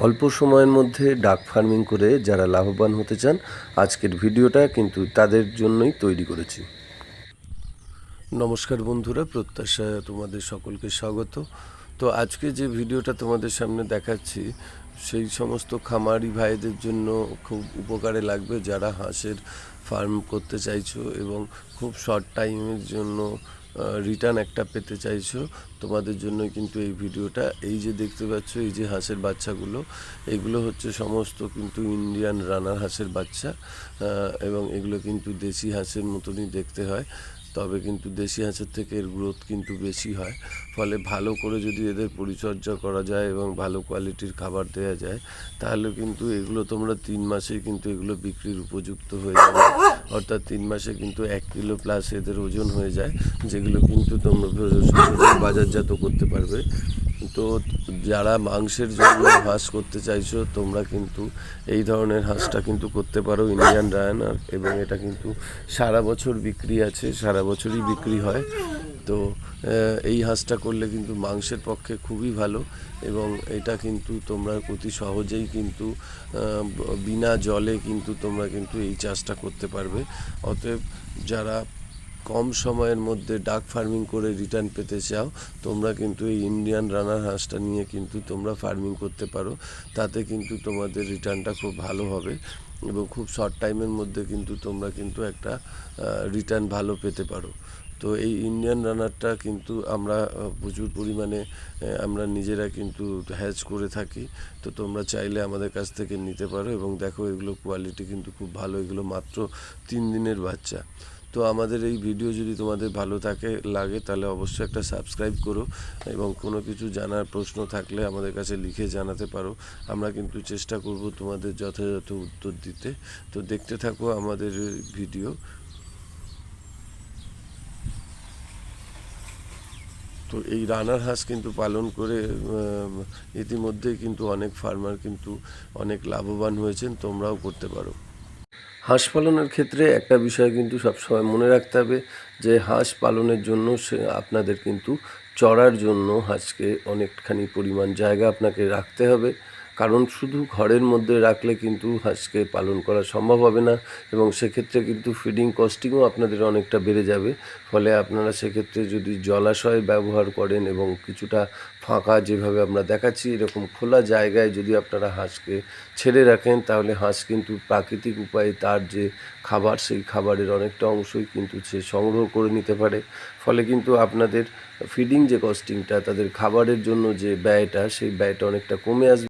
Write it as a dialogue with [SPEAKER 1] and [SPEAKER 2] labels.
[SPEAKER 1] অল্প সময়ের মধ্যে ডাক ফার্মিং করে যারা লাভবান হতে চান, আজকের ভিডিওটা কিন্তু তাদের জন্যই তৈরি করেছি। নমস্কার বন্ধুরা, প্রত্যাশা তোমাদের সকলকে স্বাগত। তো আজকে যে ভিডিওটা তোমাদের সামনে দেখাচ্ছি সেই সমস্ত খামারি ভাইদের জন্য খুব উপকারে লাগবে, যারা হাঁসের ফার্ম করতে চাইছো এবং খুব শর্ট টাইমের জন্য রিটার্ন একটা পেতে চাইছো। তোমাদের জন্য কিন্তু এই ভিডিওটা। এই যে দেখতে পাচ্ছ, এই যে হাঁসের বাচ্চাগুলো, এইগুলো হচ্ছে সমস্ত কিন্তু ইন্ডিয়ান রানার হাঁসের বাচ্চা, এবং এগুলো কিন্তু দেশি হাঁসের মতনই দেখতে হয়, তবে কিন্তু দেশি হাঁসের থেকে এর গ্রোথ কিন্তু বেশি হয়। ফলে ভালো করে যদি এদের পরিচর্যা করা যায় এবং ভালো কোয়ালিটির খাবার দেওয়া যায়, তাহলে কিন্তু এগুলো তোমরা 3 মাসেই কিন্তু এগুলো বিক্রির উপযুক্ত হয়ে যাবে। অর্থাৎ 3 মাসে কিন্তু 1 কিলো প্লাস এদের ওজন হয়ে যায়, যেগুলো কিন্তু তোমরা বাজারজাত করতে পারবে। তো যারা মাংসের জন্য হাঁস করতে চাইছো, তোমরা কিন্তু এই ধরনের হাঁসটা কিন্তু করতে পারো, ইন্ডিয়ান রায়ানার, এবং এটা কিন্তু সারা বছর বিক্রি আছে, সারা বছরই বিক্রি হয়। তো এই হাঁসটা করলে কিন্তু মাংসের পক্ষে খুবই ভালো, এবং এটা কিন্তু তোমরা অতি সহজেই কিন্তু বিনা জলে কিন্তু তোমরা কিন্তু এই চাষটা করতে পারবে। অতএব যারা কম সময়ের মধ্যে ডাক ফার্মিং করে রিটার্ন পেতে চাও, তোমরা কিন্তু এই ইন্ডিয়ান রানার হাঁসটা নিয়ে কিন্তু তোমরা ফার্মিং করতে পারো। তাতে কিন্তু তোমাদের রিটার্নটা খুব ভালো হবে, এবং খুব শর্ট টাইমের মধ্যে কিন্তু তোমরা কিন্তু একটা রিটার্ন ভালো পেতে পারো। তো এই ইন্ডিয়ান রানারটা কিন্তু আমরা প্রচুর পরিমাণে আমরা নিজেরা কিন্তু হ্যাচ করে থাকি। তো তোমরা চাইলে আমাদের কাছ থেকে নিতে পারো, এবং দেখো এগুলো কোয়ালিটি কিন্তু খুব ভালো, এগুলো মাত্র 3 দিনের বাচ্চা। তো আমাদের এই ভিডিও যদি তোমাদের ভালো লাগে, তাহলে অবশ্যই একটা সাবস্ক্রাইব করো, এবং কোনো কিছু জানার প্রশ্ন থাকলে আমাদের কাছে লিখে জানাতে পারো। আমরা কিন্তু চেষ্টা করব তোমাদের যথাযথ উত্তর দিতে। তো দেখতে থাকো আমাদের ভিডিও। তো এই রানার হাঁস কিন্তু পালন করে ইতিমধ্যেই কিন্তু অনেক ফার্মার কিন্তু অনেক লাভবান হয়েছেন, তোমরাও করতে পারো। হাঁস পালনের ক্ষেত্রে একটা বিষয় কিন্তু সবসময় মনে রাখতে হবে, যে হাঁস পালনের জন্য আপনাদের কিন্তু চড়ার জন্য হাঁসকে অনেকখানি পরিমাণ জায়গা আপনাকে রাখতে হবে, কারণ শুধু ঘরের মধ্যে রাখলে কিন্তু হাঁসকে পালন করা সম্ভব হবে না, এবং সেক্ষেত্রে কিন্তু ফিডিং কস্টিংও আপনাদের অনেকটা বেড়ে যাবে। ফলে আপনারা সেক্ষেত্রে যদি জলাশয় ব্যবহার করেন এবং কিছুটা ফাঁকা, যেভাবে আমরা দেখাচ্ছি এরকম খোলা জায়গায় যদি আপনারা হাঁসকে ছেড়ে রাখেন, তাহলে হাঁস কিন্তু প্রাকৃতিক উপায়ে তার যে খাবার, সেই খাবারের অনেকটা অংশই কিন্তু সে সংগ্রহ করে নিতে পারে। ফলে কিন্তু আপনাদের ফিডিং যে কস্টিংটা, তাদের খাবারের জন্য যে ব্যয়টা, সেই ব্যয়টা অনেকটা কমে আসবে।